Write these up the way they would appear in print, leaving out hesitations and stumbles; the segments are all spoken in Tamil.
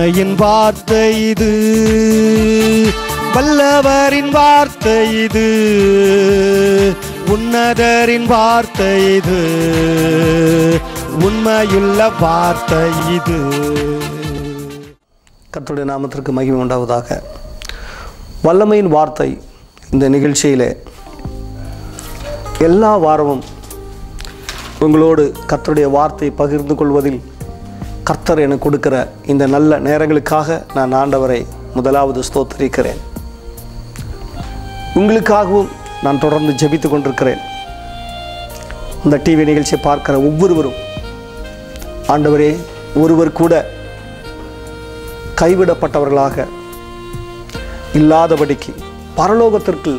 உண்மையின் வார்த்தை இது, வல்லவரின் வார்த்தை இது, உன்னதரின் வார்த்தை இது, உண்மையுள்ள வார்த்தை இது. கர்த்தருடைய நாமத்திற்கு மகிமை உண்டாவதாக. வல்லமையின் வார்த்தை இந்த நிகழ்ச்சியிலே எல்லா வாரமும் உங்களோடு கர்த்தருடைய வார்த்தை பகிர்ந்து கொள்வதில் கர்த்தர் எனக்கு கொடுக்கிற இந்த நல்ல நேரங்களுக்காக நான் ஆண்டவரை முதலாவது ஸ்தோத்திரிக்கிறேன். உங்களுக்காகவும் நான் தொடர்ந்து ஜெபித்து கொண்டிருக்கிறேன். இந்த டிவி நிகழ்ச்சியை பார்க்கிற ஒவ்வொருவரும் ஆண்டவரே, ஒருவர் கூட கைவிடப்பட்டவர்களாக இல்லாதபடிக்கு பரலோகத்திற்கு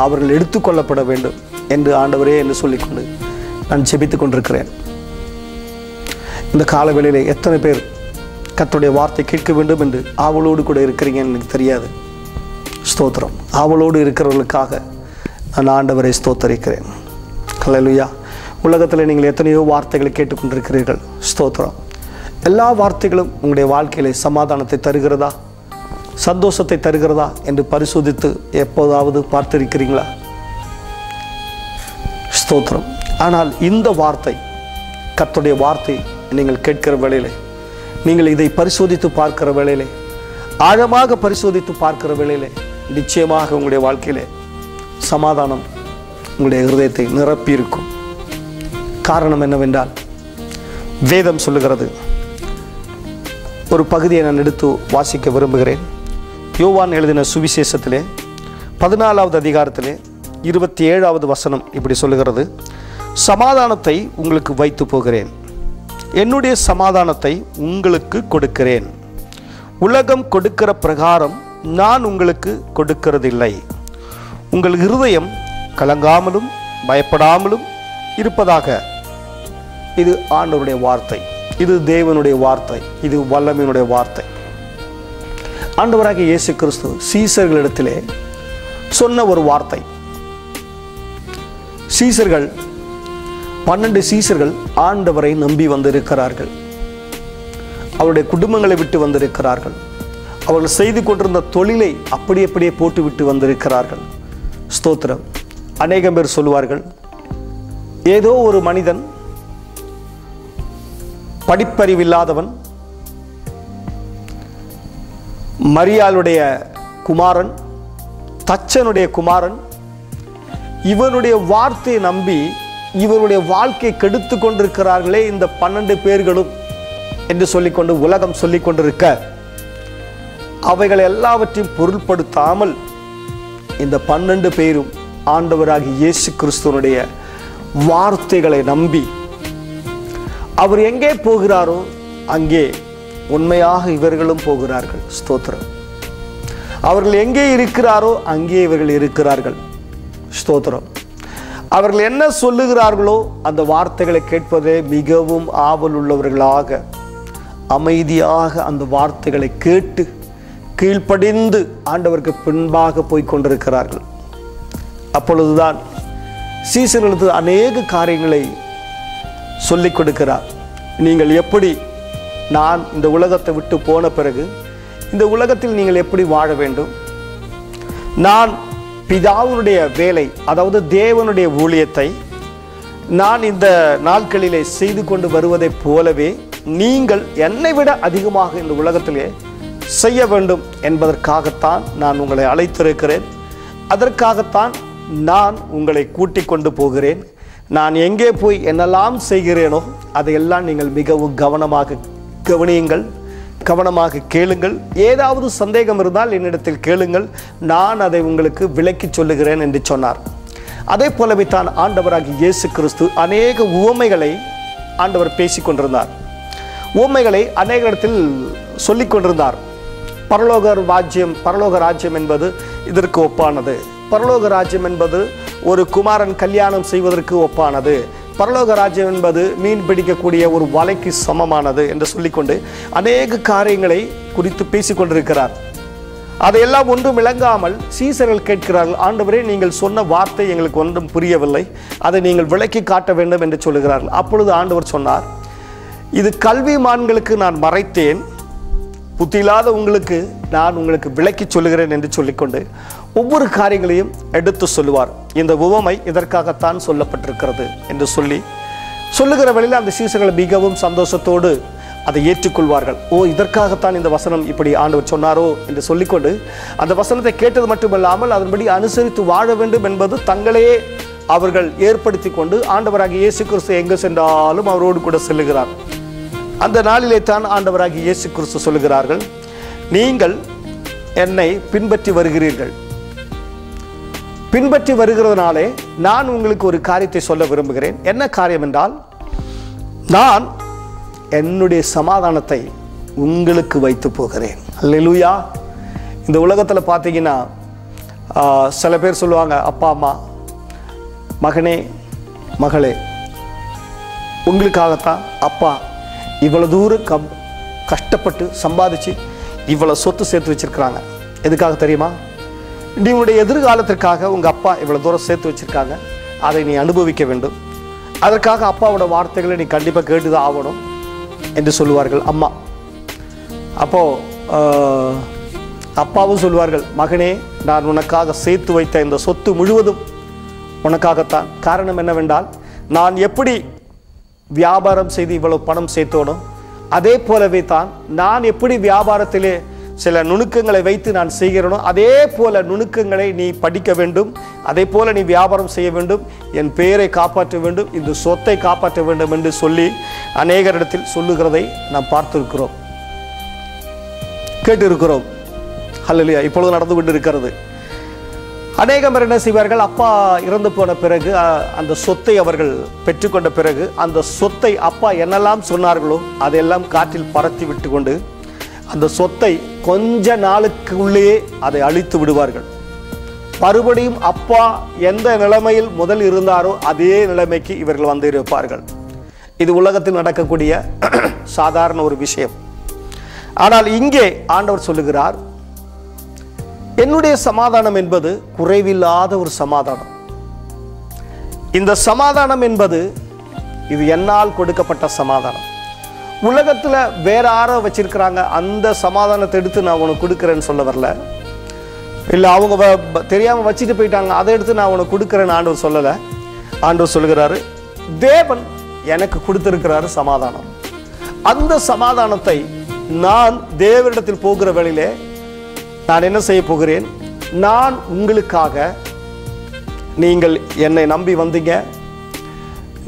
அவர்கள் எடுத்துக்கொள்ளப்பட வேண்டும் என்று ஆண்டவரே என்று சொல்லிக்கொண்டு நான் ஜெபித்து கொண்டிருக்கிறேன். இந்த காலவேளையிலே எத்தனை பேர் கர்த்தருடைய வார்த்தை கேட்க வேண்டும் என்று ஆவலோடு கூட இருக்கிறீங்கன்னு எனக்கு தெரியாது. ஸ்தோத்திரம். ஆவலோடு இருக்கிறவர்களுக்காக நான் ஆண்டவரை ஸ்தோத்தரிக்கிறேன். ஹல்லேலூயா. உலகத்தில் நீங்கள் எத்தனையோ வார்த்தைகளை கேட்டுக்கொண்டிருக்கிறீர்கள். ஸ்தோத்திரம். எல்லா வார்த்தைகளும் உங்களுடைய வாழ்க்கையிலே சமாதானத்தை தருகிறதா, சந்தோஷத்தை தருகிறதா என்று பரிசோதித்து எப்போதாவது பார்த்திருக்கிறீங்களா? ஸ்தோத்திரம். ஆனால் இந்த வார்த்தை, கர்த்தருடைய வார்த்தை நீங்கள் கேட்கிற வேளையிலே, நீங்கள் இதை பரிசோதித்து பார்க்கிற வேளையிலே, ஆழமாக பரிசோதித்து பார்க்கிற வேளையிலே நிச்சயமாக உங்களுடைய வாழ்க்கையிலே சமாதானம் உங்களுடைய இருதயத்தை நிரப்பி இருக்கும். காரணம் என்னவென்றால், வேதம் சொல்லுகிறது. ஒரு பகுதியை நான் எடுத்து வாசிக்க விரும்புகிறேன். யோவான் எழுதின சுவிசேஷத்திலே 14வது அதிகாரத்திலே 27வது வசனம் இப்படி சொல்லுகிறது. சமாதானத்தை உங்களுக்கு வைத்து போகிறேன், என்னுடைய சமாதானத்தை உங்களுக்கு கொடுக்கிறேன். உலகம் கொடுக்கிற பிரகாரம் நான் உங்களுக்கு கொடுக்கிறதில்லை. உங்கள் இருதயம் கலங்காமலும் பயப்படாமலும் இருப்பதாக. இது ஆண்டவருடைய வார்த்தை, இது தேவனுடைய வார்த்தை, இது வல்லமையினுடைய வார்த்தை. ஆண்டவராகிய இயேசு கிறிஸ்து சீசர்களிடத்திலே சொன்ன ஒரு வார்த்தை. சீசர்கள் 12 சீசர்கள் ஆண்டவரை நம்பி வந்திருக்கிறார்கள். அவருடைய குடும்பங்களை விட்டு வந்திருக்கிறார்கள். அவர்கள் செய்து கொண்டிருந்த தொழிலை அப்படியே போட்டு விட்டு வந்திருக்கிறார்கள். ஸ்தோத்திரம். அநேகம் பேர் சொல்லுவார்கள், ஏதோ ஒரு மனிதன், படிப்பறிவில்லாதவன், மரியாளுடைய குமாரன், தச்சனுடைய குமாரன், இவனுடைய வார்த்தையை நம்பி இவருடைய வாழ்க்கை கெடுத்து கொண்டிருக்கிறார்களே இந்த 12 பேர்களும் என்று சொல்லிக்கொண்டு உலகம் சொல்லிக் கொண்டிருக்க, அவைகள் எல்லாவற்றையும் பொருள்படுத்தாமல் இந்த 12 பேரும் ஆண்டவராகிய இயேசு கிறிஸ்துவனுடைய வார்த்தைகளை நம்பி அவர் எங்கே போகிறாரோ அங்கே உண்மையாக இவர்களும் போகிறார்கள். ஸ்தோத்திரம். அவர்கள் எங்கே இருக்கிறாரோ அங்கே இவர்கள் இருக்கிறார்கள். ஸ்தோத்திரம். அவர்கள் என்ன சொல்லுகிறார்களோ அந்த வார்த்தைகளை கேட்பதே மிகவும் ஆவல் உள்ளவர்களாக அமைதியாக அந்த வார்த்தைகளை கேட்டு கீழ்ப்படிந்து ஆண்டவருக்கு பின்பாக போய் கொண்டிருக்கிறார்கள். அப்பொழுதுதான் சீசர்களுக்கு அநேக காரியங்களை சொல்லிக் கொடுக்கிறார். நீங்கள் எப்படி, நான் இந்த உலகத்தை விட்டு போன பிறகு இந்த உலகத்தில் நீங்கள் எப்படி வாழ வேண்டும், நான் பிதாவுடைய வேலை, அதாவது தேவனுடைய ஊழியத்தை நான் இந்த நாட்களிலே செய்து கொண்டு வருவதைப் போலவே நீங்கள் என்னை விட அதிகமாக இந்த உலகத்திலே செய்ய வேண்டும் என்பதற்காகத்தான் நான் உங்களை அழைத்திருக்கிறேன். அதற்காகத்தான் நான் உங்களை கூட்டிக் கொண்டு போகிறேன். நான் எங்கே போய் என்னெல்லாம் செய்கிறேனோ அதையெல்லாம் நீங்கள் மிகவும் கவனமாக கவனியுங்கள், கவனமாக கேளுங்கள். ஏதாவது சந்தேகம் இருந்தால் என்னிடத்தில் கேளுங்கள், நான் அதை உங்களுக்கு விளக்கி சொல்லுகிறேன் என்று சொன்னார். அதே போலவே தான் ஆண்டவராகிய இயேசு கிறிஸ்து அநேக உவமைகளை ஆண்டவர் பேசிக் கொண்டிருந்தார். உவமைகளை அநேக இடத்தில் சொல்லிக் கொண்டிருந்தார். பரலோக ராஜ்யம் என்பது இதற்கு ஒப்பானது. பரலோக ராஜ்யம் என்பது ஒரு குமாரன் கல்யாணம் செய்வதற்கு ஒப்பானது. பரலோக ராஜ்யம் என்பது மீன் பிடிக்கக்கூடிய ஒரு வலைக்கு சமமானது என்று சொல்லிக்கொண்டு அநேக காரியங்களை குறித்து பேசிக்கொண்டிருக்கிறார். அதையெல்லாம் ஒன்றும் விளங்காமல் சீசர்கள் கேட்கிறார்கள், ஆண்டவரே, நீங்கள் சொன்ன வார்த்தை எங்களுக்கு ஒன்றும் புரியவில்லை, அதை நீங்கள் விளக்கி காட்ட வேண்டும் என்று சொல்லுகிறார்கள். அப்பொழுது ஆண்டவர் சொன்னார், இது கல்விமான்களுக்கு நான் மறைத்தேன், புத்தி இல்லாத உங்களுக்கு நான் உங்களுக்கு விளக்கி சொல்லுகிறேன் என்று சொல்லிக்கொண்டு ஒவ்வொரு காரியங்களையும் எடுத்து சொல்லுவார். இந்த உவமை இதற்காகத்தான் சொல்லப்பட்டிருக்கிறது என்று சொல்லுகிற வழியில் அந்த சீசர்கள் மிகவும் சந்தோஷத்தோடு அதை ஏற்றுக்கொள்வார்கள். ஓ, இதற்காகத்தான் இந்த வசனம் இப்படி ஆண்டவர் சொன்னாரோ என்று சொல்லிக்கொண்டு அந்த வசனத்தை கேட்டது மட்டுமல்லாமல் அதன்படி அனுசரித்து வாழ வேண்டும் என்பது தங்களையே அவர்கள் ஏற்படுத்தி கொண்டு ஆண்டவராகிய இயேசு கிறிஸ்து எங்கு சென்றாலும் அவரோடு கூட செல்லுகிறார். அந்த நாளிலே தான் ஆண்டவராகிய இயேசு கிறிஸ்து சொல்லுகிறார்கள், நீங்கள் என்னை பின்பற்றி வருகிறீர்கள். பின்பற்றி வருகிறதுனாலே நான் உங்களுக்கு ஒரு காரியத்தை சொல்ல விரும்புகிறேன். என்ன காரியம் என்றால், நான் என்னுடைய சமாதானத்தை உங்களுக்கு வைத்து போகிறேன். அல்லேலூயா. இந்த உலகத்தில் பார்த்தீங்கன்னா சில பேர் சொல்லுவாங்க, அப்பா அம்மா, மகனே மகளே, உங்களுக்காகத்தான் அப்பா இவ்வளோ தூரம் கஷ்டப்பட்டு சம்பாதிச்சு இவ்வளோ சொத்து சேர்த்து வச்சிருக்கிறாங்க. எதுக்காக தெரியுமா? நீ உன்னுடைய எதிர்காலத்திற்காக உங்கள் அப்பா இவ்வளோ தூரம் சேர்த்து வச்சிருக்காங்க, அதை நீ அனுபவிக்க வேண்டும். அதற்காக அப்பாவோட வார்த்தைகளை நீ கண்டிப்பாக கேட்டுதான் ஆகணும் என்று சொல்லுவார்கள் அம்மா. அப்போது அப்பாவும் சொல்லுவார்கள், மகனே, நான் உனக்காக சேர்த்து வைத்த இந்த சொத்து முழுவதும் உனக்காகத்தான். காரணம் என்னவென்றால், நான் எப்படி வியாபாரம் செய்து இவ்வளவு பணம் சேர்த்தோனோ அதே போலவே தான் நான் எப்படி வியாபாரத்திலே சில நுணுக்கங்களை வைத்து நான் செய்கிறேனோ அதே போல நுணுக்கங்களை நீ படிக்க வேண்டும், அதே போல நீ வியாபாரம் செய்ய வேண்டும், என் பெயரை காப்பாற்ற வேண்டும், இந்த சொத்தை காப்பாற்ற வேண்டும் என்று சொல்லி அநேகரிடத்தில் சொல்லுகிறதை நாம் பார்த்திருக்கிறோம், கேட்டிருக்கிறோம். ஹல்லேலூயா. இப்பொழுது நடந்து கொண்டு இருக்கிறது. அநேகர் என்ன செய்வார்கள், அப்பா இறந்து போன பிறகு அந்த சொத்தை அவர்கள் பெற்றுக்கொண்ட பிறகு அந்த சொத்தை அப்பா என்னெல்லாம் சொன்னார்களோ அதையெல்லாம் காற்றில் பறத்தி விட்டு கொண்டு அந்த சொத்தை கொஞ்ச நாளுக்கு உள்ளேயே அதை அழித்து விடுவார்கள். மறுபடியும் அப்பா எந்த நிலைமையில் முதல் இருந்தாரோ அதே நிலைமைக்கு இவர்கள் வந்து இருப்பார்கள். இது உலகத்தில் நடக்கக்கூடிய சாதாரண ஒரு விஷயம். ஆனால் இங்கே ஆண்டவர் சொல்லுகிறார், என்னுடைய சமாதானம் என்பது குறைவில்லாத ஒரு சமாதானம். இந்த சமாதானம் என்பது இது என்னால் கொடுக்கப்பட்ட சமாதானம். உலகத்தில் வேற யாரோ வச்சிருக்கிறாங்க, அந்த சமாதானத்தை எடுத்து நான் உனக்கு கொடுக்குறேன்னு சொல்ல வரல. இல்லை, அவங்க தெரியாமல் வச்சுட்டு போயிட்டாங்க, அதை எடுத்து நான் உனக்கு கொடுக்குறேன்னு ஆண்டவர் சொல்லலை. ஆண்டவர் சொல்லுகிறாரு, தேவன் எனக்கு கொடுத்திருக்கிறாரு சமாதானம். அந்த சமாதானத்தை நான் தேவனிடத்தில் போகிற வழியிலே நான் என்ன செய்ய போகிறேன், நான் உங்களுக்காக, நீங்கள் என்னை நம்பி வந்தீங்க,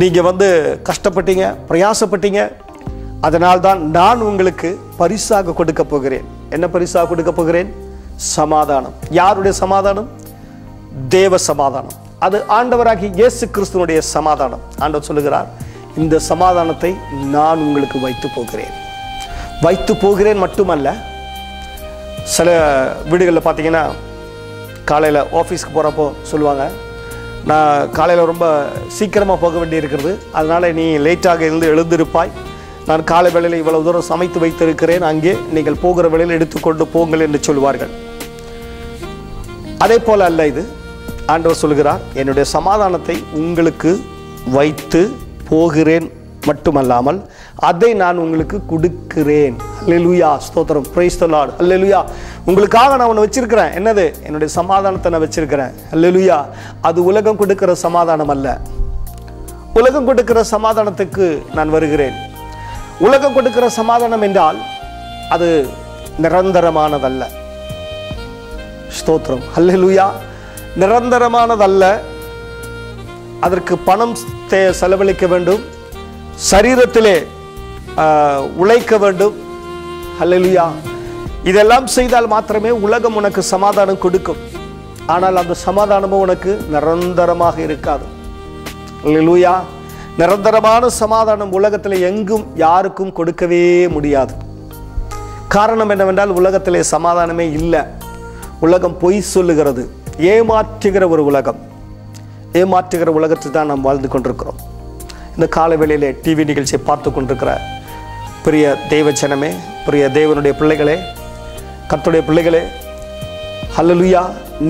நீங்கள் வந்து கஷ்டப்பட்டீங்க, பிரயாசப்பட்டீங்க, அதனால்தான் நான் உங்களுக்கு பரிசாக கொடுக்க போகிறேன். என்ன பரிசாக கொடுக்க போகிறேன்? சமாதானம். யாருடைய சமாதானம்? தேவ சமாதானம். அது ஆண்டவராகிய இயேசு கிறிஸ்துவினுடைய சமாதானம். ஆண்டவர் சொல்லுகிறார், இந்த சமாதானத்தை நான் உங்களுக்கு வைத்து போகிறேன். வைத்து போகிறேன் மட்டுமல்ல, சில வீடுகளில் பார்த்தீங்கன்னா காலையில் ஆஃபீஸ்க்கு போகிறப்போ சொல்லுவாங்க, நான் காலையில் ரொம்ப சீக்கிரமாக போக வேண்டி இருக்கிறது, அதனால் நீ லேட்டாக எழுந்திருப்பாய், நான் காலை வேளையில் இவ்வளவு தூரம் சமைத்து வைத்திருக்கிறேன், அங்கே நீங்கள் போகிற வேளையில் எடுத்துக்கொண்டு போங்கள் என்று சொல்வார்கள். அதே போல அல்ல இது. ஆண்டவர் சொல்கிறார், என்னுடைய சமாதானத்தை உங்களுக்கு வைத்து போகிறேன் மட்டுமல்லாமல் அதை நான் உங்களுக்கு கொடுக்கிறேன். அல்லேலூயா, ஸ்தோத்திரம், பிரைஸ் தி லார்ட். அல்லேலூயா. உங்களுக்காக நான் ஒன்று வச்சிருக்கிறேன். என்னது? என்னுடைய சமாதானத்தை நான் வச்சிருக்கிறேன். அல்லேலூயா. அது உலகம் கொடுக்கிற சமாதானம் அல்ல. உலகம் கொடுக்கிற சமாதானத்துக்கு நான் வருகிறேன். உலகம் கொடுக்கிற சமாதானம் என்றால் அது நிரந்தரமானதல்ல. ஸ்தோத்திரம், அல்லேலூயா. நிரந்தரமானதல்ல. அதற்கு பணம் செலவழிக்க வேண்டும், சரீரத்திலே உழைக்க வேண்டும். அல்லேலூயா. இதெல்லாம் செய்தால் மாத்திரமே உலகம் உனக்கு சமாதானம் கொடுக்கும். ஆனால் அந்த சமாதானமும் உனக்கு நிரந்தரமாக இருக்காது. அல்லேலூயா. நிரந்தரமான சமாதானம் உலகத்தில் எங்கும் யாருக்கும் கொடுக்கவே முடியாது. காரணம் என்னவென்றால், உலகத்திலே சமாதானமே இல்லை. உலகம் பொய் சொல்லுகிறது, ஏமாற்றுகிற ஒரு உலகம். ஏமாற்றுகிற உலகத்தில் தான் நாம் வாழ்ந்து கொண்டிருக்கிறோம். இந்த காலை வேளையிலே டிவி நிகழ்ச்சியை பார்த்து கொண்டிருக்கிற பிரிய தெய்வ ஜனமே, பிரிய தேவனுடைய பிள்ளைகளே, கர்த்தருடைய பிள்ளைகளே, அல்லேலூயா.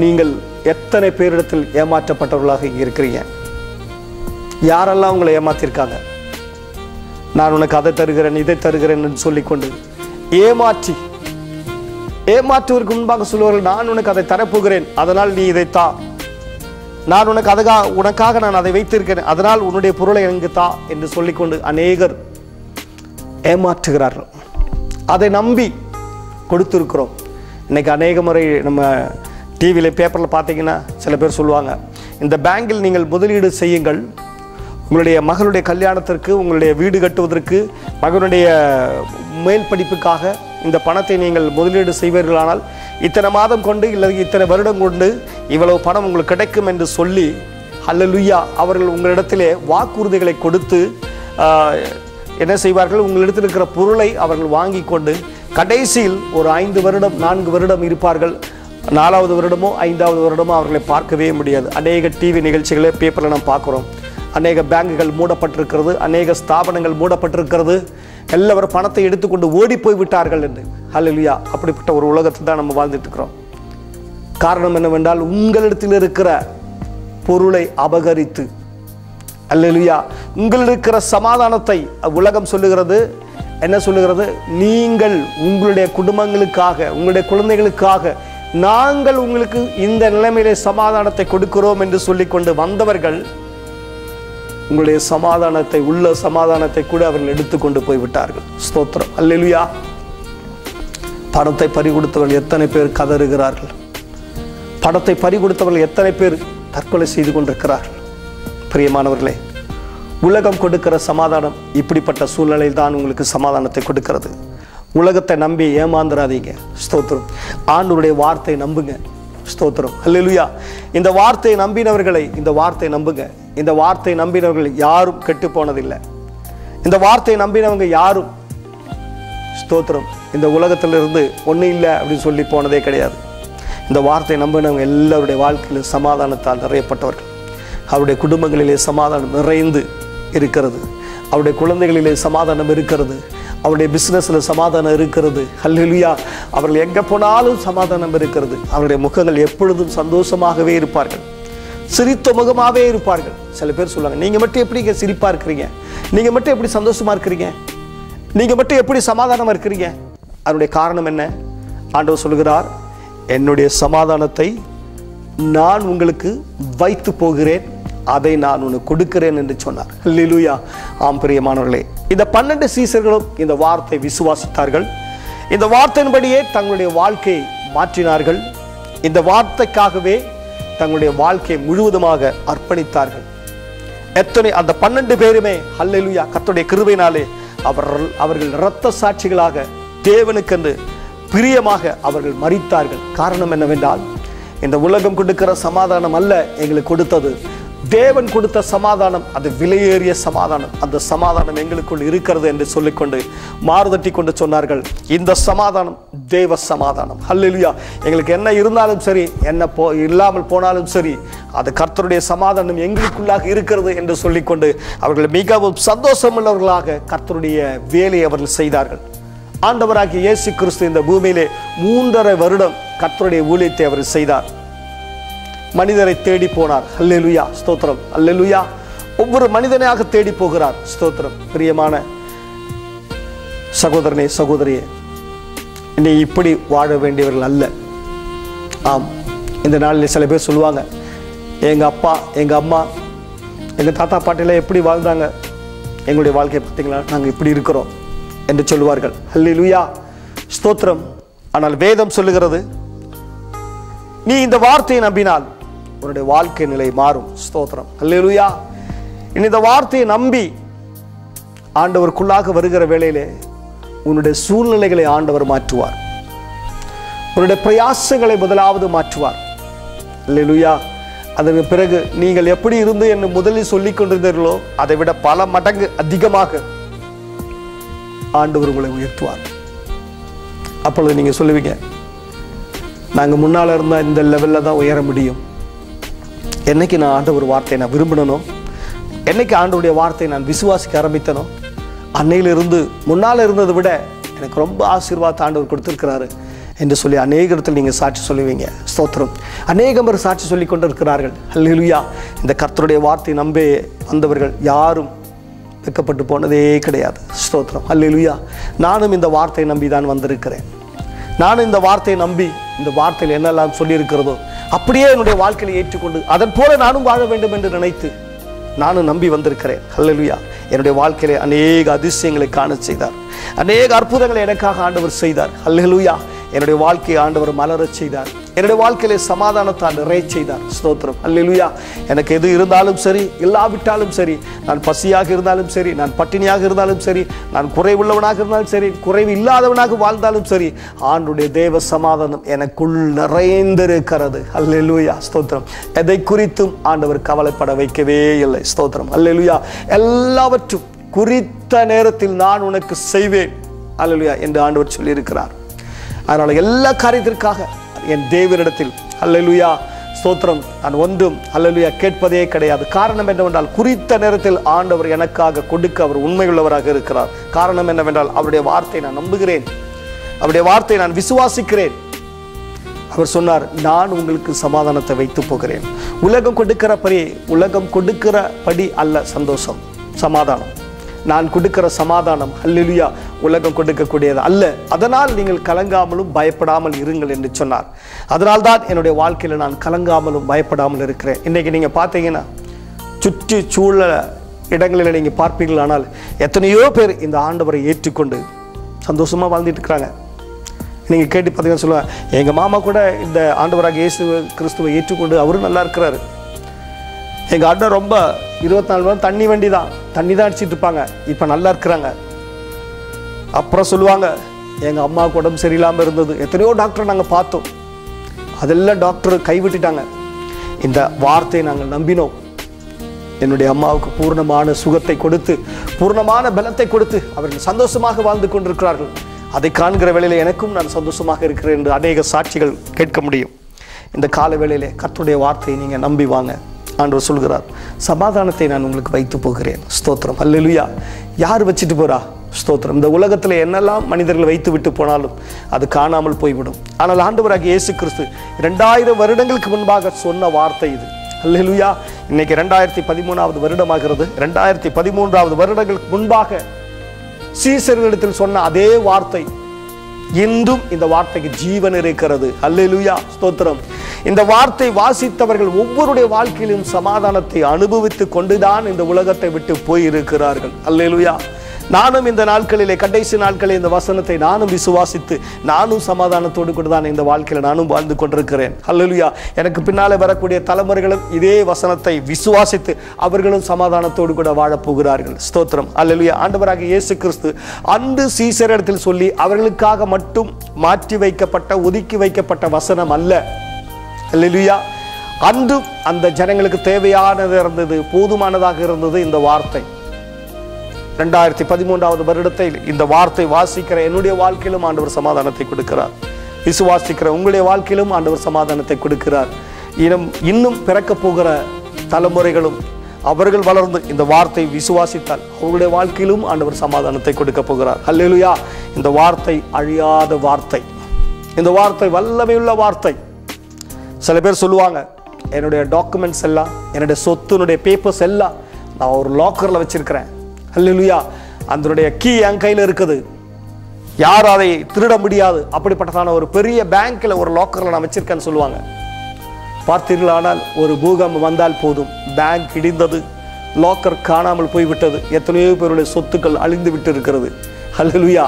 நீங்கள் எத்தனை பேரிடத்தில் ஏமாற்றப்பட்டவர்களாக இருக்கிறீங்க? யாரெல்லாம் உங்களை ஏமாற்றிருக்காங்க? நான் உனக்கு அதை தருகிறேன், இதை தருகிறேன் என்று சொல்லிக்கொண்டு ஏமாற்றி ஏமாற்றுவதற்கு முன்பாக சொல்லுவார்கள், நான் உனக்கு அதை தரப்போகிறேன், அதனால் நீ இதை தா. நான் உனக்காக நான் அதை வைத்திருக்கிறேன், அதனால் உன்னுடைய பொருளை எனக்கு தா என்று சொல்லிக்கொண்டு அநேகர் ஏமாற்றுகிறார்கள். அதை நம்பி கொடுத்துருக்கிறோம். இன்னைக்கு அநேக முறை நம்ம டிவியில் பேப்பரில் பார்த்தீங்கன்னா சில பேர் சொல்லுவாங்க, இந்த பேங்கில் நீங்கள் முதலீடு செய்யுங்கள், உங்களுடைய மகளுடைய கல்யாணத்திற்கு, உங்களுடைய வீடு கட்டுவதற்கு, மகனுடைய மேல் படிப்புக்காக இந்த பணத்தை நீங்கள் முதலீடு செய்வீர்களானால் இத்தனை மாதம் கொண்டு இல்லை இத்தனை வருடம் கொண்டு இவ்வளவு பணம் உங்களுக்கு கிடைக்கும் என்று சொல்லி அல்லேலூயா அவர்கள் உங்களிடத்திலே வாக்குறுதிகளை கொடுத்து என்ன செய்வார்கள், உங்களிடத்தில் இருக்கிற பொருளை அவர்கள் வாங்கி கொண்டு கடைசியில் ஒரு 5 வருடம் 4 வருடம் இருப்பார்கள். 4வது வருடமோ 5வது வருடமோ அவர்களை பார்க்கவே முடியாது. அநேக டிவி நிகழ்ச்சிகளை பேப்பரில் நாம் பார்க்குறோம். அநேக பேங்குகள் மூடப்பட்டிருக்கிறது, அநேக ஸ்தாபனங்கள் மூடப்பட்டிருக்கிறது, எல்லாரும் பணத்தை எடுத்துக்கொண்டு ஓடி போய் விட்டார்கள் என்று. அல்லேலூயா, அப்படிப்பட்ட ஒரு உலகத்தில் தான் நம்ம வாழ்ந்துட்டு இருக்கிறோம். காரணம் என்னவென்றால் உங்களிடத்தில் இருக்கிற பொருளை அபகரித்து, அல்லேலூயா, உங்களில் இருக்கிற சமாதானத்தை உலகம் சொல்லுகிறது. என்ன சொல்லுகிறது? நீங்கள் உங்களுடைய குடும்பங்களுக்காக, உங்களுடைய குழந்தைகளுக்காக நாங்கள் உங்களுக்கு இந்த நிலைமையிலே சமாதானத்தை கொடுக்கிறோம் என்று சொல்லிக்கொண்டு வந்தவர்கள் உங்களுடைய சமாதானத்தை, உள்ள சமாதானத்தை கூட அவர்கள் எடுத்துக்கொண்டு போய்விட்டார்கள். ஸ்தோத்திரம், அல்லேலூயா. பணத்தை பறிகொடுத்தவர்கள் எத்தனை பேர் கதறுகிறார்கள், பணத்தை பறிகொடுத்தவர்கள் எத்தனை பேர் தற்கொலை செய்து கொண்டிருக்கிறார்கள். பிரியமானவர்களே, உலகம் கொடுக்கிற சமாதானம் இப்படிப்பட்ட சூழ்நிலையில் தான் உங்களுக்கு சமாதானத்தை கொடுக்கிறது. உலகத்தை நம்பி ஏமாந்துடாதீங்க. ஸ்தோத்திரம். ஆண்டவருடைய வார்த்தை நம்புங்க. ஸ்தோத்திரம், அல்லேலூயா. இந்த வார்த்தையை நம்பினவர்களை, இந்த வார்த்தை நம்புங்க. இந்த வார்த்தை நம்பினவர்கள் யாரும் கெட்டு போனதில்லை. இந்த வார்த்தையை நம்பினவங்க யாரும், ஸ்தோத்திரம், இந்த உலகத்திலிருந்து ஒன்றும் இல்லை அப்படின்னு சொல்லி போனதே கிடையாது. இந்த வார்த்தையை நம்பினவங்க எல்லாருடைய வாழ்க்கையிலும் சமாதானத்தால் நிறையப்பட்டவர்கள். அவருடைய குடும்பங்களிலே சமாதானம் நிறைந்து இருக்கிறது, அவருடைய குழந்தைகளிலே சமாதானம் இருக்கிறது, அவருடைய பிஸ்னஸில் சமாதானம் இருக்கிறது. அல்லேலூயா. அவர்கள் எங்கே போனாலும் சமாதானம் இருக்கிறது. அவருடைய முகங்கள் எப்பொழுதும் சந்தோஷமாகவே இருப்பார்கள், சிரித்த முகமாகவே இருப்பார்கள். சில பேர் சொல்லுவாங்க, நீங்கள் மட்டும் எப்படி சிரிப்பாக இருக்கிறீங்க, நீங்கள் மட்டும் எப்படி சந்தோஷமாக இருக்கிறீங்க, நீங்கள் மட்டும் எப்படி சமாதானமாக இருக்கிறீங்க? அதனுடைய காரணம் என்ன? ஆண்டவர் சொல்கிறார், என்னுடைய சமாதானத்தை நான் உங்களுக்கு வைத்து போகிறேன், அதை நான் உனக்கு கொடுக்கிறேன் என்று சொன்னார். அல்லேலூயா. ஆம் பிரியமானவர்களே, இந்த 12 சீசர்களும் இந்த வார்த்தை விசுவாசித்தார்கள். இந்த வார்த்தையின்படியே தங்களுடைய வாழ்க்கையை மாற்றினார்கள். இந்த வார்த்தைக்காகவே தங்களுடைய வாழ்க்கையை முழுவதுமாக அர்ப்பணித்தார்கள். எத்தனை அந்த 12 பேருமே அல்லேலூயா கர்த்தருடைய கிருபையினாலே அவர்கள் இரத்த சாட்சிகளாக தேவனுக்கென்று பிரியமாக அவர்கள் மரித்தார்கள். காரணம் என்னவென்றால், இந்த உலகம் கொடுக்கிற சமாதானம் அல்ல எங்களுக்கு கொடுத்தது, தேவன் கொடுத்த சமாதானம். அது விலையேறிய சமாதானம். அந்த சமாதானம் எங்களுக்குள் இருக்கிறது என்று சொல்லிக்கொண்டு மாறுதட்டி கொண்டு சொன்னார்கள், இந்த சமாதானம் தேவ சமாதானம். அல்லேலூயா. எங்களுக்கு என்ன இருந்தாலும் சரி, என்ன இல்லாமல் போனாலும் சரி, அது கர்த்தருடைய சமாதானம் எங்களுக்குள்ளாக இருக்கிறது என்று சொல்லிக்கொண்டு அவர்கள் மிகவும் சந்தோஷமுள்ளவர்களாக கர்த்தருடைய வேலையை அவர்கள் செய்தார்கள். ஆண்டவராகிய இயேசு கிறிஸ்து இந்த பூமியிலே 3.5 வருடம் கர்த்தருடைய ஊழியத்தை அவர் செய்தார். மனிதரை தேடி போனார். அல்லேலூயா, ஸ்தோத்திரம், அல்லேலூயா. ஒவ்வொரு மனிதனையாக தேடி போகிறார். ஸ்தோத்திரம். பிரியமான சகோதரனே, சகோதரியே, நீ இப்படி வாழ வேண்டியவர்கள் அல்ல. ஆம், இந்த நாளில் சில பேர் சொல்லுவாங்க, எங்கள் அப்பா, எங்கள் அம்மா, எங்கள் தாத்தா பாட்டிலாம் எப்படி வாழ்ந்தாங்க, எங்களுடைய வாழ்க்கையை பார்த்தீங்களா, நாங்கள் இப்படி இருக்கிறோம் என்று சொல்லுவார்கள். அல்லேலூயா, ஸ்தோத்திரம். ஆனால் வேதம் சொல்லுகிறது, நீ இந்த வார்த்தையை நம்பினால் உன்னுடைய வாழ்க்கை நிலை மாறும். ஸ்தோத்திரம், அல்லேலூயா. இந்த வார்த்தையை நம்பி ஆண்டவருக்குள்ளாக வருகிற வேளையிலே உன்னுடைய சூழ்நிலைகளை ஆண்டவர் மாற்றுவார். உன்னுடைய பிரயாசங்களை முதலாவது மாற்றுவார். அல்லேலூயா. அதற்கு பிறகு நீங்கள் எப்படி இருந்து என்று முதலில் சொல்லிக் கொண்டிருந்தீர்களோ அதை விட பல மடங்கு அதிகமாக ஆண்டவர் உங்களை உயர்த்துவார். அப்பொழுது நீங்க சொல்லுவீங்க, நாங்கள் முன்னால் இருந்தால் இந்த லெவலில் தான் உயர முடியும். என்னைக்கு நான் ஆண்டவர் வார்த்தையை நான் விரும்பினோ, என்னைக்கு ஆண்டவருடைய வார்த்தையை நான் விசுவாசிக்க ஆரம்பித்தனோ, அன்னையிலிருந்து முன்னால் இருந்ததை விட எனக்கு ரொம்ப ஆசீர்வாதத்தை ஆண்டவர் கொடுத்திருக்கிறாரு என்று சொல்லி அநேக இடத்தில் நீங்கள் சாட்சி சொல்லுவீங்க. ஸ்தோத்திரம். அநேகம் பேர் சாட்சி சொல்லி கொண்டு இருக்கிறார்கள். அல்லேலூயா. இந்த கர்த்தருடைய வார்த்தையை நம்பி வந்தவர்கள் யாரும் வெட்கப்பட்டு போனதே கிடையாது. ஸ்தோத்திரம், அல்லேலூயா. நானும் இந்த வார்த்தையை நம்பி தான் வந்திருக்கிறேன். நானும் இந்த வார்த்தையை நம்பி இந்த வார்த்தையில் என்னெல்லாம் சொல்லியிருக்கிறதோ அப்படியே என்னுடைய வாழ்க்கையை ஏற்றுக்கொண்டு அதன் போல நானும் வாழ வேண்டும் என்று நினைத்து நானும் நம்பி வந்திருக்கிறேன். ஹல்லேலூயா. என்னுடைய வாழ்க்கையிலே அநேக அதிசயங்களை காண செய்தார். அநேக அற்புதங்களை எனக்காக ஆண்டவர் செய்தார். ஹல்லேலூயா. என்னுடைய வாழ்க்கையை ஆண்டவர் மலரச் செய்தார். என்னுடைய வாழ்க்கையிலே சமாதானத்தால் நிறைய செய்தார். ஸ்தோத்திரம். ஹல்லேலூயா. எனக்கு எது இருந்தாலும் சரி, இல்லாவிட்டாலும் சரி, நான் பசியாக இருந்தாலும் சரி, நான் பட்டினியாக இருந்தாலும் சரி, நான் குறைவுள்ளவனாக இருந்தாலும் சரி, குறைவு இல்லாதவனாக வாழ்ந்தாலும் சரி, ஆண்டவருடைய தேவ சமாதானம் எனக்குள் நிறைந்திருக்கிறது. ஹல்லேலூயா. ஸ்தோத்திரம். எதை குறித்தும் ஆண்டவர் கவலைப்பட வைக்கவே இல்லை. ஸ்தோத்திரம். ஹல்லேலூயா. எல்லாவற்றும் குறித்த நேரத்தில் நான் உனக்கு செய்வேன். ஹல்லேலூயா என்று ஆண்டவர் சொல்லியிருக்கிறார். அதனால எல்லா காரியத்திற்காக என் தேவனிடத்தில் ஹல்லேலூயா ஸ்தோத்திரம் நான் ஒன்றும் ஹல்லேலூயா கேட்பதே கிடையாது. காரணம் என்னவென்றால் குறித்த நேரத்தில் ஆண்டவர் எனக்காக கொடுக்க அவர் உண்மையுள்ளவராக இருக்கிறார். காரணம் என்னவென்றால் அவருடைய வார்த்தை நான் நம்புகிறேன், அவருடைய வார்த்தை நான் விசுவாசிக்கிறேன். அவர் சொன்னார், நான் உங்களுக்கு சமாதானத்தை வைத்து போகிறேன். உலகம் கொடுக்கிறபடி அல்ல சந்தோஷம், சமாதானம். நான் கொடுக்கிற சமாதானம் ஹல்லேலூயா உலகம் கொடுக்கக்கூடியது அல்ல. அதனால் நீங்கள் கலங்காமலும் பயப்படாமல் இருங்கள் என்று சொன்னார். அதனால் தான் என்னுடைய வாழ்க்கையில் நான் கலங்காமலும் பயப்படாமல் இருக்கிறேன். இன்றைக்கி நீங்கள் பார்த்தீங்கன்னா சுற்றி சூழ இடங்களில் நீங்கள் பார்ப்பீர்களானால் எத்தனையோ பேர் இந்த ஆண்டவரை ஏற்றுக்கொண்டு சந்தோஷமாக வாழ்ந்துட்டு இருக்கிறாங்க. நீங்கள் கேட்டு பார்த்தீங்கன்னா சொல்லுவாங்க, எங்கள் மாமா கூட இந்த ஆண்டவராக இயேசு கிறிஸ்துவை ஏற்றுக்கொண்டு அவரும் நல்லா இருக்கிறாரு. எங்கள் அண்ணன் ரொம்ப 24 மணி நேரம் தண்ணி தான் அடிச்சிட்டு இருப்பாங்க, இப்போ நல்லா இருக்கிறாங்க. அப்புறம் சொல்லுவாங்க, எங்கள் அம்மாவுக்கு உடம்பு சரியில்லாமல் இருந்தது, எத்தனையோ டாக்டரை நாங்கள் பார்த்தோம், அதெல்லாம் டாக்டர் கைவிட்டுட்டாங்க. இந்த வார்த்தையை நாங்கள் நம்பினோம். என்னுடைய அம்மாவுக்கு பூர்ணமான சுகத்தை கொடுத்து, பூர்ணமான பலத்தை கொடுத்து அவர்கள் சந்தோஷமாக வாழ்ந்து கொண்டிருக்கிறார்கள். அதை காண்கிற வேளையில் எனக்கும் நான் சந்தோஷமாக இருக்கிறேன் என்று அநேக சாட்சிகள் கேட்க முடியும். இந்த கால வேளையிலே கர்த்தருடைய வார்த்தையை நீங்கள் நம்பி வாங்க. ஆண்டவர் சொல்கிறார், சமாதானத்தை நான் உங்களுக்கு வைத்து போகிறேன். ஸ்தோத்திரம். ஹல்லேலூயா. யார் வச்சுட்டு போறா? ஸ்தோத்திரம். இந்த உலகத்தில் என்னெல்லாம் மனிதர்கள் வைத்து விட்டு போனாலும் அது காணாமல் போய்விடும். ஆனால் ஆண்டவராகிய இயேசு கிறிஸ்து 2000 வருடங்களுக்கு முன்பாக சொன்ன வார்த்தை இது. ஹல்லேலூயா. இன்னைக்கு 2013வது வருடமாகிறது. 2013வது வருடங்களுக்கு முன்பாக சீசர்களிடத்தில் சொன்ன அதே வார்த்தை இன்றும் இந்த வார்த்தைக்கு ஜீவன் இருக்கிறது. ஹல்லேலூயா. ஸ்தோத்திரம். இந்த வார்த்தை வாசித்தவர்கள் ஒவ்வொருடைய வாழ்க்கையிலும் சமாதானத்தை அனுபவித்து கொண்டுதான் இந்த உலகத்தை விட்டு போயிருக்கிறார்கள். ஹல்லேலூயா. நானும் இந்த நாட்களிலே, கடைசி நாட்களில் இந்த வசனத்தை நானும் விசுவாசித்து நானும் சமாதானத்தோடு கூட தான் இந்த வாழ்க்கையில் நானும் வாழ்ந்து கொண்டிருக்கிறேன். ஹல்லேலூயா. எனக்கு பின்னாலே வரக்கூடிய தலைமுறைகளும் இதே வசனத்தை விசுவாசித்து அவர்களும் சமாதானத்தோடு கூட வாழப்போகிறார்கள். ஸ்தோத்திரம். ஹல்லேலூயா. ஆண்டவராகிய இயேசு கிறிஸ்து அன்று சீசரிடத்தில் சொல்லி அவர்களுக்காக மட்டும் மாற்றி வைக்கப்பட்ட, ஒதுக்கி வைக்கப்பட்ட வசனம் அல்ல. ஹல்லேலூயா. அன்றும் அந்த ஜனங்களுக்கு தேவையானது இருந்தது, போதுமானதாக இருந்தது இந்த வார்த்தை. 2013வது வருடத்தில் இந்த வார்த்தை வாசிக்கிற என்னுடைய வாழ்க்கையிலும் ஆண்டவர் சமாதானத்தை கொடுக்கிறார். விசுவாசிக்கிற உங்களுடைய வாழ்க்கையிலும் ஆண்டவர் சமாதானத்தை கொடுக்கிறார். இன்னும் பிறக்க போகிற தலைமுறைகளும் அவர்கள் வளர்ந்து இந்த வார்த்தை விசுவாசித்தால் அவர்களுடைய வாழ்க்கையிலும் ஆண்டவர் சமாதானத்தை கொடுக்க போகிறார். ஹல்லேலூயா. இந்த வார்த்தை அழியாத வார்த்தை, இந்த வார்த்தை வல்லமையுள்ள வார்த்தை. சில பேர் சொல்லுவாங்க, என்னுடைய டாக்குமெண்ட்ஸ் எல்லாம், என்னுடைய சொத்துனுடைய பேப்பர்ஸ் எல்லாம் நான் ஒரு லாக்கரில் வச்சிருக்கிறேன். ஹல்லேலூயா. அதனுடைய கீ என் கையில் இருக்குது, யாரும் அதை திருட முடியாது. அப்படிப்பட்டதான ஒரு பெரிய பேங்க்ல ஒரு லாக்கரில் நான் வச்சிருக்கேன்னு சொல்லுவாங்க. பார்த்தீர்களானால் ஒரு பூகம்பம் வந்தால் போதும், பேங்க் இடிந்தது, லாக்கர் காணாமல் போய்விட்டது, எத்தனையோ பேருடைய சொத்துக்கள் அழிந்து விட்டு இருக்கிறது. ஹல்லேலூயா.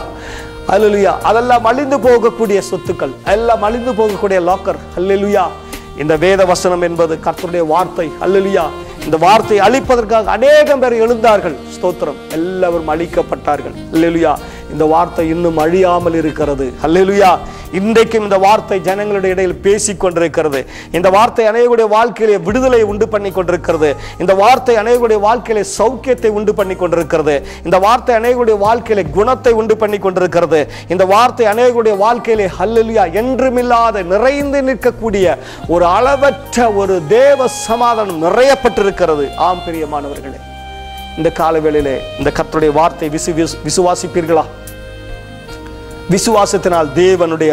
ஹல்லேலூயா. அதெல்லாம் அழிந்து போகக்கூடிய சொத்துக்கள், எல்லாம் அழிந்து போகக்கூடிய லாக்கர். ஹல்லேலூயா. இந்த வேத வசனம் என்பது கர்த்தருடைய வார்த்தை. ஹல்லேலூயா. இந்த வார்த்தையை அழிப்பதற்காக அநேகம் பேர் எழுந்தார்கள். ஸ்தோத்திரம். எல்லாரும் அழிக்கப்பட்டார்கள். ஹல்லேலூயா. இந்த வார்த்தை இன்னும் அழியாமல் இருக்கிறது. ஹல்லேலூயா. இன்றைக்கும் இந்த வார்த்தை ஜனங்களுடைய இடையில் பேசிக் கொண்டிருக்கிறது. இந்த வார்த்தை அநேகருடைய வாழ்க்கையிலே விடுதலை உண்டு பண்ணி கொண்டிருக்கிறது. இந்த வார்த்தை அநேகருடைய வாழ்க்கையிலே சௌக்கியத்தை உண்டு பண்ணி கொண்டிருக்கிறது. இந்த வார்த்தை அநேகருடைய வாழ்க்கையிலே குணத்தை உண்டு பண்ணி கொண்டிருக்கிறது. இந்த வார்த்தை அநேகருடைய வாழ்க்கையிலே ஹல்லேலூயா என்றுமில்லாத நிறைந்து நிற்கக்கூடிய ஒரு அளவற்ற ஒரு தேவ சமாதானம் நிறையப்பட்டிருக்கிறது. ஆம் பிரியமானவர்களே, இந்த காலவேளையிலே இந்த கர்த்தருடைய வார்த்தை விசுவாசிப்பீர்களா? விசுவாசத்தினால் தேவனுடைய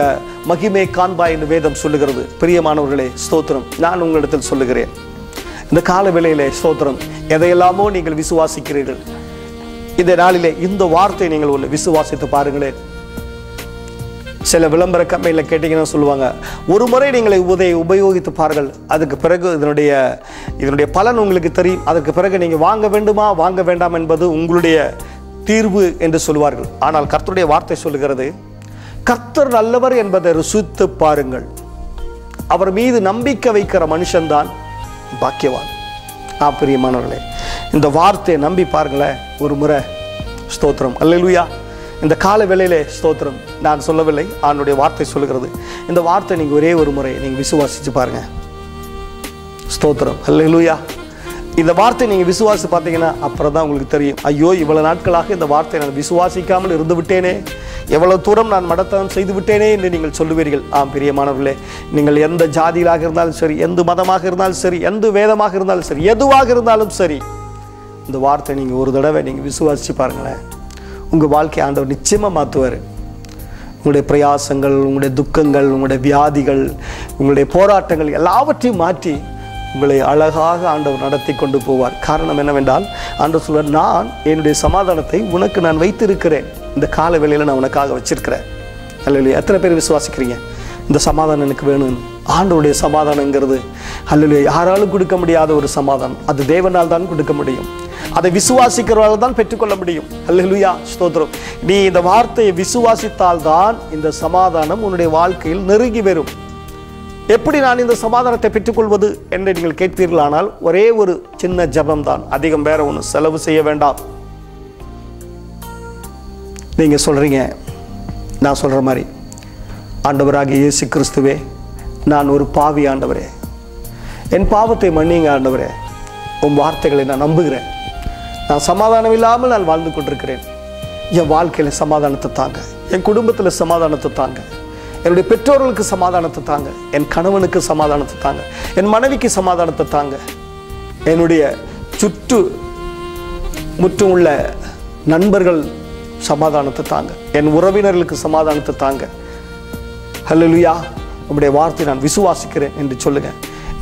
மகிமை காண்பாய் என்று வேதம் சொல்லுகிறது. பிரியமானவர்களே, ஸ்தோத்திரம். நான் உங்களிடத்தில் சொல்லுகிறேன், இந்த கால வேளையிலே ஸ்தோத்திரம், எதையெல்லாமோ நீங்கள் விசுவாசிக்கிறீர்கள். இந்த நாளிலே இந்த வார்த்தை நீங்கள் ஒன்று விசுவாசித்து பாருங்களேன். சில விளம்பர கம்பெனியில் கேட்டிங்கன்னா சொல்லுவாங்க, ஒரு முறை நீங்கள் உபயோகித்து பாருங்கள், அதுக்கு பிறகு இதனுடைய பலன் உங்களுக்கு தெரியும், அதற்கு பிறகு நீங்கள் வாங்க வேண்டுமா வாங்க வேண்டாம் என்பது உங்களுடைய தீர்வு என்று சொல்வார்கள். ஆனால் கர்த்தருடைய வார்த்தை சொல்லுகிறது, கர்த்தர் நல்லவர் என்பதை ருசித்து பாருங்கள், அவர் மீது நம்பிக்கை வைக்கிற மனுஷன்தான் பாக்கியவான். பிரியமானவர்களே, இந்த வார்த்தையை நம்பி பாருங்களேன் ஒரு முறை. ஸ்தோத்திரம், அல்லேலூயா. இந்த கால வேளையிலே ஸ்தோத்திரம், நான் சொல்லவில்லை, ஆண்டவருடைய வார்த்தை சொல்லுகிறது. இந்த வார்த்தை நீங்கள் ஒரே ஒரு முறை நீங்கள் விசுவாசிச்சு பாருங்க. ஸ்தோத்திரம், அல்லேலூயா. இந்த வார்த்தை நீங்கள் விசுவாசி பார்த்தீங்கன்னா அப்புறம் தான் உங்களுக்கு தெரியும், ஐயோ இவ்வளவு நாட்களாக இந்த வார்த்தை நான் விசுவாசிக்காமல் இருந்து விட்டேனே, எவ்வளவு தூரம் நான் மடத்தனம் செய்து விட்டேனே என்று நீங்கள் சொல்லுவீர்கள். பிரியமானவர்களே, நீங்கள் எந்த ஜாதியிலாக இருந்தாலும் சரி, எந்த மதமாக இருந்தாலும் சரி, எந்த வேதமாக இருந்தாலும் சரி, எதுவாக இருந்தாலும் சரி, இந்த வார்த்தை நீங்கள் ஒரு தடவை நீங்கள் விசுவாசிச்சு பாருங்களேன், உங்கள் வாழ்க்கை ஆண்டவர் நிச்சயமாக மாற்றுவார். உங்களுடைய பிரயாசங்கள், உங்களுடைய துக்கங்கள், உங்களுடைய வியாதிகள், உங்களுடைய போராட்டங்கள் எல்லாவற்றையும் மாற்றி உங்களை அழகாக ஆண்டவர் நடத்தி கொண்டு போவார். காரணம் என்னவென்றால், ஆண்டவர் சொல்வார், நான் என்னுடைய சமாதானத்தை உனக்கு நான் வைத்திருக்கிறேன், இந்த கால வேளையில் நான் உனக்காக வச்சிருக்கிறேன். அல்லேலூயா. எத்தனை பேர் விசுவாசிக்கிறீங்க இந்த சமாதானம் எனக்கு வேணும்னு? ஆண்டவருடைய சமாதானங்கிறது அல்லேலூயா யாராலும் கொடுக்க முடியாத ஒரு சமாதானம், அது தேவனால் தான் கொடுக்க முடியும், அதை விசுவாசிக்கிறவர்கள் தான் பெற்றுக்கொள்ள முடியும். அல்லேலூயா, ஸ்தோத்திரம். நீ இந்த வார்த்தையை விசுவாசித்தால் தான் இந்த சமாதானம் உன்னுடைய வாழ்க்கையில் நெருங்கி வரும். எப்படி நான் இந்த சமாதானத்தை பெற்றுக்கொள்வது என்று நீங்கள் கேட்பீர்களானால், ஒரே ஒரு சின்ன ஜபம் தான், அதிகம் வேற ஒன்று செலவு செய்ய வேண்டாம். நீங்க சொல்றீங்க, நான் சொல்ற மாதிரி, ஆண்டவராகிய இயேசு கிறிஸ்துவே, நான் ஒரு பாவி ஆண்டவரே, என் பாவத்தை மன்னிங்க ஆண்டவரே, உன் வார்த்தைகளை நான் நம்புகிறேன், நான் சமாதானம் இல்லாமல் நான் வாழ்ந்து கொண்டிருக்கிறேன், என் வாழ்க்கையில சமாதானத்தை தாங்க, என் குடும்பத்தில் சமாதானத்தை தாங்க, என்னுடைய பெற்றோர்களுக்கு சமாதானத்தை தாங்க, என் கணவனுக்கு சமாதானத்தை தாங்க, என் மனைவிக்கு சமாதானத்தை தாங்க, என்னுடைய முற்றும் உள்ள நண்பர்கள் சமாதானத்தை தாங்க, என் உறவினர்களுக்கு சமாதானத்தை தாங்க. ஹல்லேலூயா. உங்களுடைய வார்த்தை நான் விசுவாசிக்கிறேன் என்று சொல்லுங்க.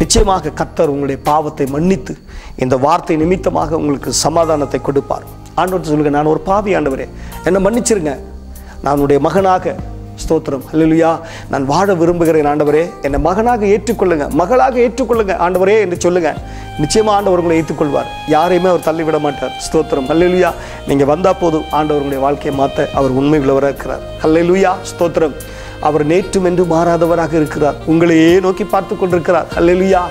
நிச்சயமாக கர்த்தர் உங்களுடைய பாவத்தை மன்னித்து இந்த வார்த்தை நிமித்தமாக உங்களுக்கு சமாதானத்தை கொடுப்பார். ஆண்டவர் சொல்லுங்க, நான் ஒரு பாவி ஆண்டவரே, என்னை மன்னிச்சிருங்க, நான் உன்னுடைய மகனாக, ஸ்தோத்திரம், அல்லேலூயா, நான் வாழ விரும்புகிறேன் ஆண்டவரே, என்னை மகனாக ஏற்றுக்கொள்ளுங்க, மகளாக ஏற்றுக்கொள்ளுங்க ஆண்டவரே என்று சொல்லுங்க. நிச்சயமா ஆண்டவர் உங்களை ஏற்றுக்கொள்வார். யாரையுமே அவர் தள்ளிவிட மாட்டார். ஸ்தோத்திரம், அல்லேலூயா. நீங்க வந்தா போதும் ஆண்டவர் உங்களுடைய வாழ்க்கையை மாற்ற அவர் உண்மை உள்ளவராக இருக்கிறார். அல்லேலூயா, ஸ்தோத்திரம். அவர் நேற்றும் என்று மாறாதவராக இருக்கிறார். உங்களையே நோக்கி பார்த்து கொண்டிருக்கிறார். அல்லேலூயா,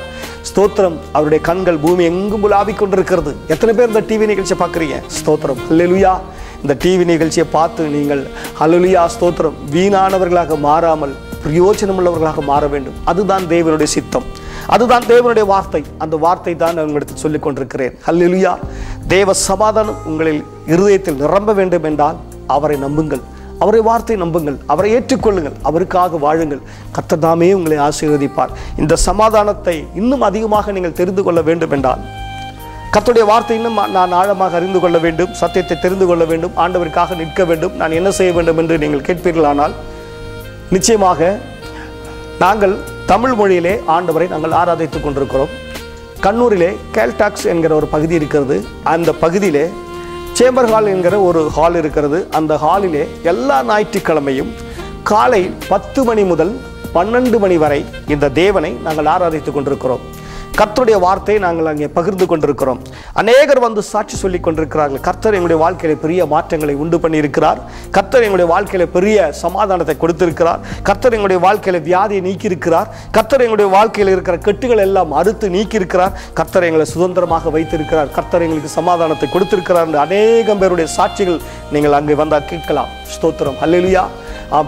ஸ்தோத்திரம். அவருடைய கண்கள் பூமி எங்கும் உலாவிக் கொண்டிருக்கிறது. எத்தனை பேர் இந்த டிவி நிகழ்ச்சியை பார்க்குறீங்க? ஸ்தோத்திரம், அல்லேலூயா. இந்த டிவி நிகழ்ச்சியை பார்த்து நீங்கள் அல்லேலூயா, ஸ்தோத்திரம், வீணானவர்களாக மாறாமல் பிரயோஜனம் உள்ளவர்களாக மாற வேண்டும். அதுதான் தேவனுடைய சித்தம், அதுதான் தேவனுடைய வார்த்தை. அந்த வார்த்தை தான் நான் உங்களிடத்தில் சொல்லிக் கொண்டிருக்கிறேன். அல்லேலூயா. தேவ சமாதானம் உங்களில் இருதயத்தில் நிரம்ப வேண்டும் என்றால் அவரை நம்புங்கள், அவருடைய வார்த்தை நம்புங்கள், அவரை ஏற்றுக்கொள்ளுங்கள், அவருக்காக வாழுங்கள். கர்த்தர் தாமே உங்களை ஆசீர்வதிப்பார். இந்த சமாதானத்தை இன்னும் அதிகமாக நீங்கள் தெரிந்து கொள்ள வேண்டும் என்றால், கர்த்தருடைய வார்த்தை இன்னும் நான் ஆழமாக அறிந்து கொள்ள வேண்டும், சத்தியத்தை தெரிந்து கொள்ள வேண்டும், ஆண்டவருக்காக நிற்க வேண்டும், நான் என்ன செய்ய வேண்டும் என்று நீங்கள் கேட்பீர்களானால், நிச்சயமாக நாங்கள் தமிழ் மொழியிலே ஆண்டவரை நாங்கள் ஆராதித்துக் கொண்டிருக்கிறோம். கண்ணூரிலே கேல்டாக்ஸ் என்கிற ஒரு பகுதி இருக்கிறது. அந்த பகுதியிலே சேம்பர் ஹால் என்கிற ஒரு ஹால் இருக்கிறது. அந்த ஹாலிலே எல்லா ஞாயிற்றுக்கிழமையும் காலை 10 மணி முதல் 12 மணி வரை இந்த தேவனை நாங்கள் ஆராதித்துக் கொண்டிருக்கிறோம். கர்த்தருடைய வார்த்தையை நாங்கள் அங்கே பகிர்ந்து கொண்டிருக்கிறோம். அநேகர் வந்து சாட்சி சொல்லி கொண்டிருக்கிறார்கள். கர்த்தர் எங்களுடைய வாழ்க்கையில பெரிய மாற்றங்களை உண்டு பண்ணி இருக்கிறார். கர்த்தர் எங்களுடைய வாழ்க்கையில பெரிய சமாதானத்தை கொடுத்திருக்கிறார். கர்த்தர் எங்களுடைய வாழ்க்கையில வியாதியை நீக்கி இருக்கிறார். கர்த்தர் எங்களுடைய வாழ்க்கையில் இருக்கிற கெட்டுகள் எல்லாம் அறுத்து நீக்கி இருக்கிறார். கர்த்தர் எங்களை சுதந்திரமாக வைத்திருக்கிறார். கர்த்தர் எங்களுக்கு சமாதானத்தை கொடுத்திருக்கிறார் என்று அநேகம் பேருடைய சாட்சிகள் நீங்கள் அங்கே வந்தால் கேட்கலாம். ஸ்தோத்திரம், அல்லேலூயா.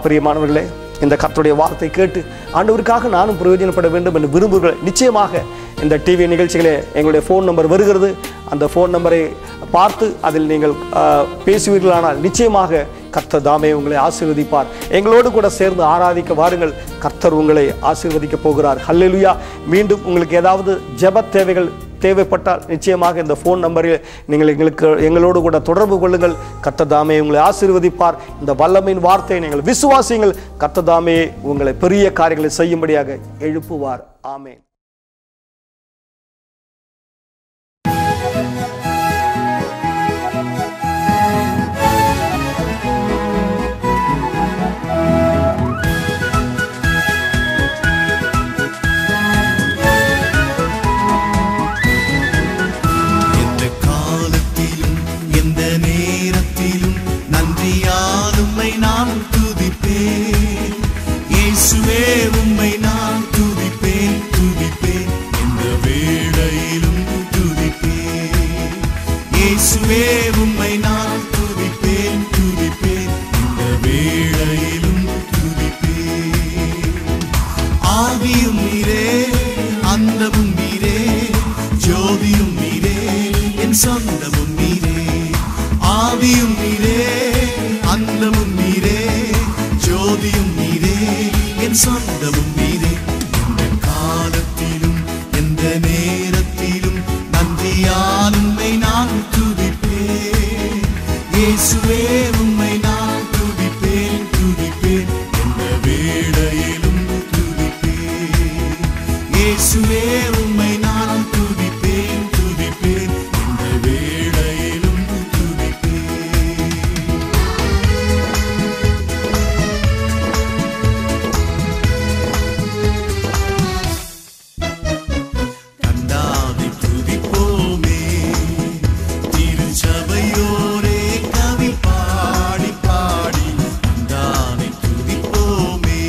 பிரியமானவர்களே, இந்த கர்த்தருடைய வார்த்தை கேட்டு ஆண்டவருக்காக நானும் பிரயோஜனப்பட வேண்டும் என்று விரும்புகிறேன். நிச்சயமாக இந்த டிவி நிகழ்ச்சிகளே எங்களுடைய ஃபோன் நம்பர் வருகிறது. அந்த ஃபோன் நம்பரை பார்த்து அதில் நீங்கள் பேசுவீர்களானால் நிச்சயமாக கர்த்தர் தாமே உங்களை ஆசீர்வதிப்பார். எங்களோடு கூட சேர்ந்து ஆராதிக்க வாருங்கள். கர்த்தர் உங்களை ஆசீர்வதிக்க போகிறார். ஹல்லேலூயா. மீண்டும் உங்களுக்கு ஏதாவது ஜெப தேவைகள் தேவைப்பட்டால் நிச்சயமாக இந்த ஃபோன் நம்பரில் நீங்கள் எங்களோடு கூட தொடர்பு கொள்ளுங்கள். கர்த்தர் தாமே உங்களை ஆசீர்வதிப்பார். இந்த வல்லமையின் வார்த்தையை நீங்கள் விசுவாசியுங்கள். கர்த்தர் தாமே உங்களை பெரிய காரியங்களை செய்யும்படியாக எழுப்புவார். ஆமென். நீரே, அந்தமும் நீரே, ஜோதியும் நீரே, என் சொந்தமும் நீரே. ஆதியும் நீரே, அந்தமும் நீரே, ஜோதியும் நீரே, என் சொந்தமும் நீரே. எந்த காலத்திலும் எந்த நேரத்திலும் நன்றியால் உம்மை நான் துதிப்பேன். இயேசுவே உம்மை நான் துதிப்பேன், துதிப்பேன், எந்த வேளையிலும் துதிப்பேன். இயேசுவே உம்மை நான் துதிப்பேன், துதிப்பேன், எந்த வேளையிலும் துதிப்பேன். கண்டானை துதிப்போமே, திருச்சபையோரே கவி பாடி பாடி கண்டானை துதிப்போமே.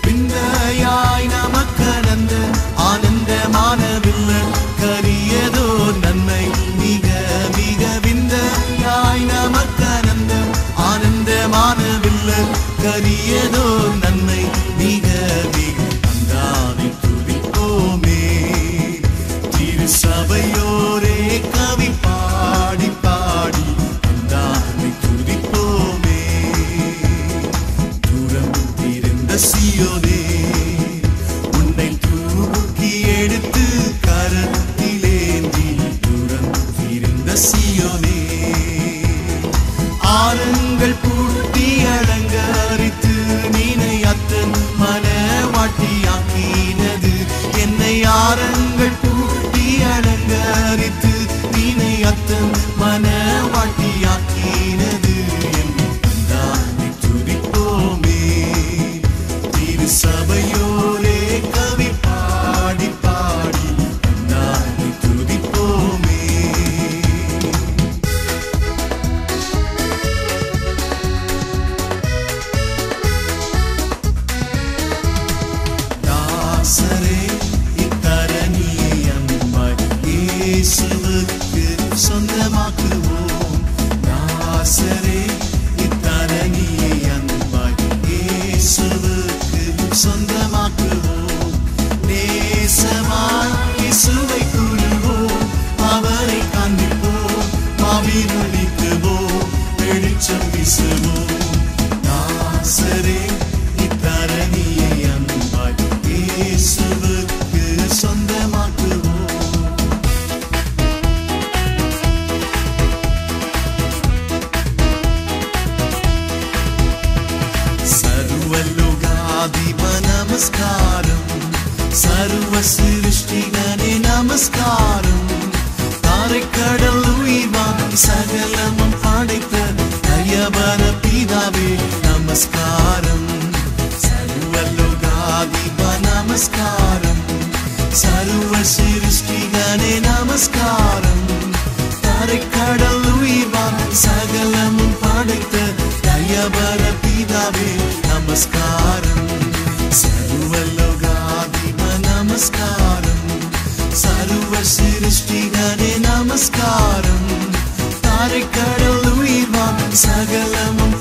விந்தையாய் நமக்கனந்த ஆனந்தமானவில்ல கரியதோ நன்மை மிக மிக. விந்தையாய் நமக்கனந்த ஆனந்தமானவில்ல கரியதோ நன்மை மிக மிக. கண்டானை துதிப்போமே, திருச்சபையோரே கவி பாடி பாடி கண்டானை துதிப்போமே. தூரம் திறந்த சியோனே, உன்னை தூக்கி எடுத்து கரத்திலேந்தி. தூரம் திறந்த சியோனே, ஆரங்கள் பூட்டி அலங்கரித்து நீனை அத்தன் மனவாட்டியாக்கினது. என்னை ஆரங்கள் பூட்டி அலங்கரித்து நீனை அத்தன் மனவாட்டியாக்கினது. என்னை துதிப்போமே, திருச்சபையோரே கவி பாடி பாடி என்னை துதிப்போமே. தாசரே இத்தரணியை அன்பாய் இயேசுவுக்கு சொந்தமாக்குவோம். தாசரே இத்தரணியை அன்பாய் இயேசுவுக்கு சொந்தமாக்குவோம். நேசமாய் இயேசுவை கூறுவோம், அவரை காண்பிப்போம், மாவீரர் நீக்குவோம், வெளிச்சம் வீசுவோம். தாசரே இத்தரணியை அன்பாய் இயேசுவுக்கு சொந்தமாக்குவோம். சர்வலோகாதிப நமஸ்காரம், சர்வ சிருஷ்டிகனே நமஸ்காரம். தாரைக்கடல் உயிர்வான் சகலமும் படைத்த தயவர பிதாவே நமஸ்காரம். சர்வலோகாதிப நமஸ்காரம், சர்வ சிருஷ்டிகனே நமஸ்காரம். தாரைக்கடல் உயிர்வான் சகலமும் படைத்த தயவர பிதாவே நமஸ்காரம். சர்வலோகாதிப நமஸ்காரம், சர்வ சிருஷ்டிகனே நமஸ்காரம். தாரைக்கடல் உயிர்வான் சகலமும்